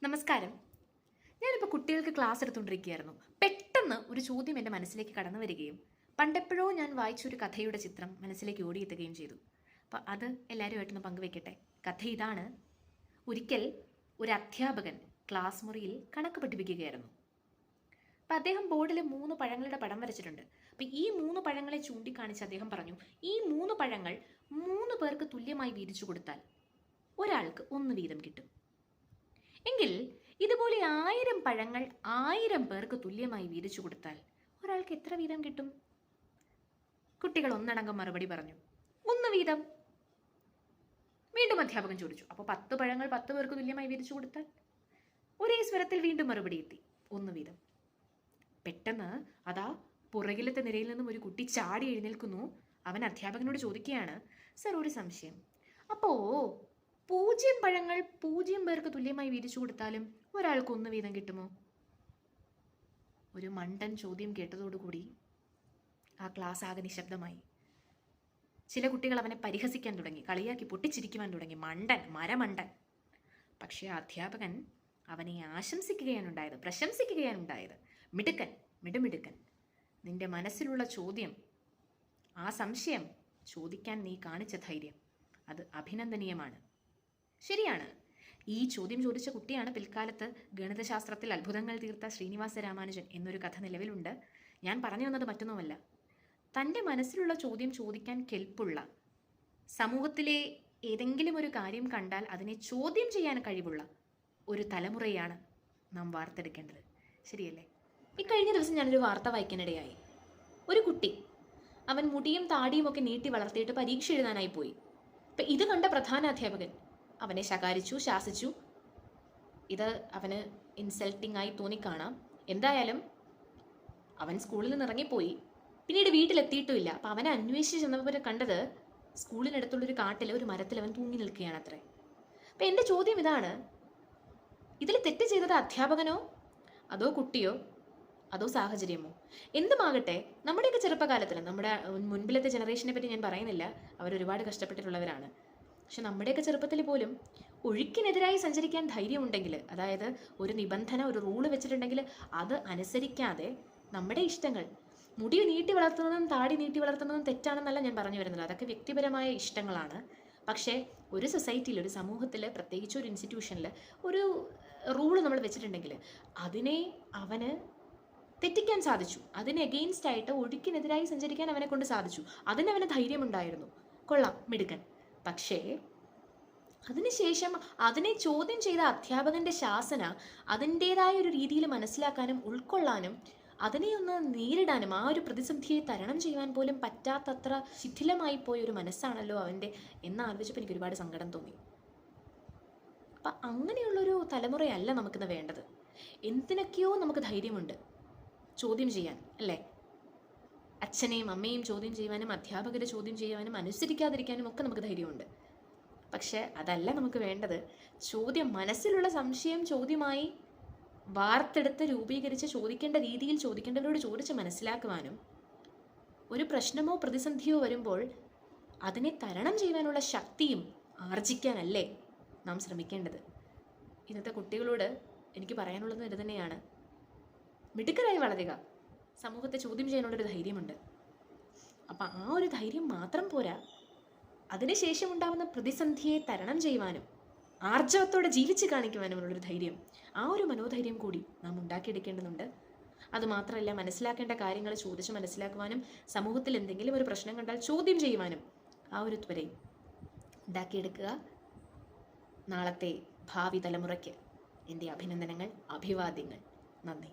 നമസ്കാരം. ഞാനിപ്പോൾ കുട്ടികൾക്ക് ക്ലാസ് എടുത്തുകൊണ്ടിരിക്കുകയായിരുന്നു. പെട്ടെന്ന് ഒരു ചോദ്യം എൻ്റെ മനസ്സിലേക്ക് കടന്നു വരികയും പണ്ടെപ്പോഴോ ഞാൻ വായിച്ചൊരു കഥയുടെ ചിത്രം മനസ്സിലേക്ക് ഓടിയെത്തുകയും ചെയ്തു. അപ്പോൾ അത് എല്ലാവരുമായിട്ടൊന്ന് പങ്കുവെക്കട്ടെ. കഥ ഇതാണ്. ഒരിക്കൽ ഒരു അധ്യാപകൻ ക്ലാസ് മുറിയിൽ കണക്ക് പഠിപ്പിക്കുകയായിരുന്നു. അപ്പം അദ്ദേഹം ബോർഡിൽ 3 പഴങ്ങളുടെ പടം വരച്ചിട്ടുണ്ട്. അപ്പം ഈ 3 പഴങ്ങളെ ചൂണ്ടിക്കാണിച്ച് അദ്ദേഹം പറഞ്ഞു, ഈ 3 പഴങ്ങൾ 3 പേർക്ക് തുല്യമായി വീതിച്ചു കൊടുത്താൽ ഒരാൾക്ക് 1 വീതം കിട്ടും. എങ്കിൽ ഇതുപോലെ 1000 പഴങ്ങൾ 1000 പേർക്ക് തുല്യമായി വീതിച്ചു കൊടുത്താൽ ഒരാൾക്ക് എത്ര വീതം കിട്ടും? കുട്ടികൾ ഒന്നടങ്കം മറുപടി പറഞ്ഞു, 1 വീതം. വീണ്ടും അധ്യാപകൻ ചോദിച്ചു, അപ്പോൾ 10 പഴങ്ങൾ 10 പേർക്ക് തുല്യമായി വീതിച്ചു കൊടുത്താൽ? ഒരേ സ്വരത്തിൽ വീണ്ടും മറുപടി എത്തി, 1 വീതം. പെട്ടെന്ന് അതാ പുറകിലത്തെ നിരയിൽ നിന്നും ഒരു കുട്ടി ചാടി എഴുന്നേൽക്കുന്നു. അവൻ അധ്യാപകനോട് ചോദിക്കുകയാണ്, സർ, ഒരു സംശയം. അപ്പോൾ 0 പഴങ്ങൾ 0 പേർക്ക് തുല്യമായി വീതിച്ചു കൊടുത്താലും ഒരാൾക്ക് 1 വീതം കിട്ടുമോ? ഒരു മണ്ടൻ ചോദ്യം കേട്ടതോടുകൂടി ആ ക്ലാസ് ആകെ നിശബ്ദമായി. ചില കുട്ടികൾ അവനെ പരിഹസിക്കാൻ തുടങ്ങി, കളിയാക്കി പൊട്ടിച്ചിരിക്കുവാൻ തുടങ്ങി. മണ്ടൻ, മരമണ്ടൻ. പക്ഷേ അധ്യാപകൻ അവനെ ആശംസിക്കുകയാണുണ്ടായത്, പ്രശംസിക്കുകയാണുണ്ടായത്. മിടുക്കൻ, മിടുമിടുക്കൻ. നിന്റെ മനസ്സിലുള്ള ചോദ്യം, ആ സംശയം ചോദിക്കാൻ നീ കാണിച്ച ധൈര്യം, അത് അഭിനന്ദനീയമാണ്. ശരിയാണ്, ഈ ചോദ്യം ചോദിച്ച കുട്ടിയാണ് പിൽക്കാലത്ത് ഗണിതശാസ്ത്രത്തിൽ അത്ഭുതങ്ങൾ തീർത്ത ശ്രീനിവാസ രാമാനുജൻ എന്നൊരു കഥ നിലവിലുണ്ട്. ഞാൻ പറഞ്ഞു വന്നത് മറ്റൊന്നുമല്ല, തൻ്റെ മനസ്സിലുള്ള ചോദ്യം ചോദിക്കാൻ കെൽപ്പുള്ള, സമൂഹത്തിലെ ഏതെങ്കിലും ഒരു കാര്യം കണ്ടാൽ അതിനെ ചോദ്യം ചെയ്യാൻ കഴിവുള്ള ഒരു തലമുറയാണ് നാം വാർത്തെടുക്കേണ്ടത്. ശരിയല്ലേ? ഇക്കഴിഞ്ഞ ദിവസം ഞാനൊരു വാർത്ത വായിക്കാനിടയായി. ഒരു കുട്ടി, അവൻ മുടിയും താടിയും ഒക്കെ നീട്ടി വളർത്തിയിട്ട് പരീക്ഷ എഴുതാനായി പോയി. അപ്പം ഇത് കണ്ട പ്രധാനാധ്യാപകൻ അവനെ ശകാരിച്ചു, ശാസിച്ചു. ഇത് അവന് ഇൻസൾട്ടിംഗ് ആയി തോന്നിക്കാണാം. എന്തായാലും അവൻ സ്കൂളിൽ നിന്ന് ഇറങ്ങിപ്പോയി. പിന്നീട് വീട്ടിലെത്തിയിട്ടുമില്ല. അപ്പം അവനെ അന്വേഷിച്ച് ചെന്നപ്പോൾ കണ്ടത് സ്കൂളിനടുത്തുള്ളൊരു കാട്ടിൽ ഒരു മരത്തിൽ അവൻ തൂങ്ങി നിൽക്കുകയാണ് അത്രേ. അപ്പം എൻ്റെ ചോദ്യം ഇതാണ്, ഇതിൽ തെറ്റ് ചെയ്തത് അധ്യാപകനോ അതോ കുട്ടിയോ അതോ സാഹചര്യമോ? എന്തുമാകട്ടെ, നമ്മുടെയൊക്കെ ചെറുപ്പകാലത്തിൽ, നമ്മുടെ മുൻപിലത്തെ ജനറേഷനെ പറ്റി ഞാൻ പറയുന്നില്ല, അവരൊരുപാട് കഷ്ടപ്പെട്ടിട്ടുള്ളവരാണ്. പക്ഷെ നമ്മുടെയൊക്കെ ചെറുപ്പത്തിൽ പോലും ഒഴുക്കിനെതിരായി സഞ്ചരിക്കാൻ ധൈര്യമുണ്ടെങ്കിൽ, അതായത് ഒരു നിബന്ധന, ഒരു റൂള് വെച്ചിട്ടുണ്ടെങ്കിൽ അത് അനുസരിക്കാതെ നമ്മുടെ ഇഷ്ടങ്ങൾ, മുടി നീട്ടി വളർത്തുന്നതും താടി നീട്ടി വളർത്തുന്നതും തെറ്റാണെന്നല്ല ഞാൻ പറഞ്ഞു വരുന്നത്. അതൊക്കെ വ്യക്തിപരമായ ഇഷ്ടങ്ങളാണ്. പക്ഷേ ഒരു സൊസൈറ്റിയിൽ, ഒരു സമൂഹത്തിൽ, പ്രത്യേകിച്ച് ഒരു ഇൻസ്റ്റിറ്റ്യൂഷനിൽ ഒരു റൂള് നമ്മൾ വെച്ചിട്ടുണ്ടെങ്കിൽ അതിനെ അവന് തെറ്റിക്കാൻ സാധിച്ചു. അതിന് എഗെയിൻസ്റ്റ് ആയിട്ട് ഒഴുക്കിനെതിരായി സഞ്ചരിക്കാൻ അവനെ കൊണ്ട് സാധിച്ചു. അതിനവന് ധൈര്യമുണ്ടായിരുന്നു. കൊള്ളാം, മിടുക്കൻ. പക്ഷേ അതിനുശേഷം അതിനെ ചോദ്യം ചെയ്ത അധ്യാപകൻ്റെ ശാസന അതിൻ്റേതായ ഒരു രീതിയിൽ മനസ്സിലാക്കാനും ഉൾക്കൊള്ളാനും അതിനെ ഒന്ന് നേരിടാനും ആ ഒരു പ്രതിസന്ധിയെ തരണം ചെയ്യുവാൻ പോലും പറ്റാത്തത്ര ശിഥിലമായി പോയ ഒരു മനസ്സാണല്ലോ അവൻ്റെ എന്നാലോചിച്ചപ്പോൾ എനിക്ക് ഒരുപാട് സങ്കടം തോന്നി. അപ്പം അങ്ങനെയുള്ളൊരു തലമുറയല്ല നമുക്കിന്ന് വേണ്ടത്. എന്തിനൊക്കെയോ നമുക്ക് ധൈര്യമുണ്ട് ചോദ്യം ചെയ്യാൻ, അല്ലേ? അച്ഛനെയും അമ്മയും ചോദ്യം ചെയ്യുവാനും അധ്യാപകരെ ചോദ്യം ചെയ്യുവാനും അനുസരിക്കാതിരിക്കാനും ഒക്കെ നമുക്ക് ധൈര്യമുണ്ട്. പക്ഷെ അതല്ല നമുക്ക് വേണ്ടത്. ചോദ്യം, മനസ്സിലുള്ള സംശയം ചോദ്യമായി വാർത്തെടുത്ത് രൂപീകരിച്ച് ചോദിക്കേണ്ട രീതിയിൽ ചോദിക്കേണ്ടവരോട് ചോദിച്ച് മനസ്സിലാക്കുവാനും ഒരു പ്രശ്നമോ പ്രതിസന്ധിയോ വരുമ്പോൾ അതിനെ തരണം ചെയ്യുവാനുള്ള ശക്തിയും ആർജിക്കാനല്ലേ നാം ശ്രമിക്കേണ്ടത്. ഇന്നത്തെ കുട്ടികളോട് എനിക്ക് പറയാനുള്ളത് ഇത് തന്നെയാണ്. മിടുക്കരായി വളരുക. സമൂഹത്തെ ചോദ്യം ചെയ്യാനുള്ളൊരു ധൈര്യമുണ്ട്. അപ്പം ആ ഒരു ധൈര്യം മാത്രം പോരാ, അതിനുശേഷം ഉണ്ടാകുന്ന പ്രതിസന്ധിയെ തരണം ചെയ്യുവാനും ആർജവത്തോടെ ജീവിച്ച് കാണിക്കുവാനുമുള്ളൊരു ധൈര്യം, ആ ഒരു മനോധൈര്യം കൂടി നാം ഉണ്ടാക്കിയെടുക്കേണ്ടതുണ്ട്. അതുമാത്രമല്ല, മനസ്സിലാക്കേണ്ട കാര്യങ്ങൾ ചോദിച്ച് മനസ്സിലാക്കുവാനും സമൂഹത്തിൽ എന്തെങ്കിലും ഒരു പ്രശ്നം കണ്ടാൽ ചോദ്യം ചെയ്യുവാനും ആ ഒരു ത്വരയും ഉണ്ടാക്കിയെടുക്കുക. നാളത്തെ ഭാവി തലമുറയ്ക്ക് എൻ്റെ അഭിനന്ദനങ്ങൾ, അഭിവാദ്യങ്ങൾ. നന്ദി.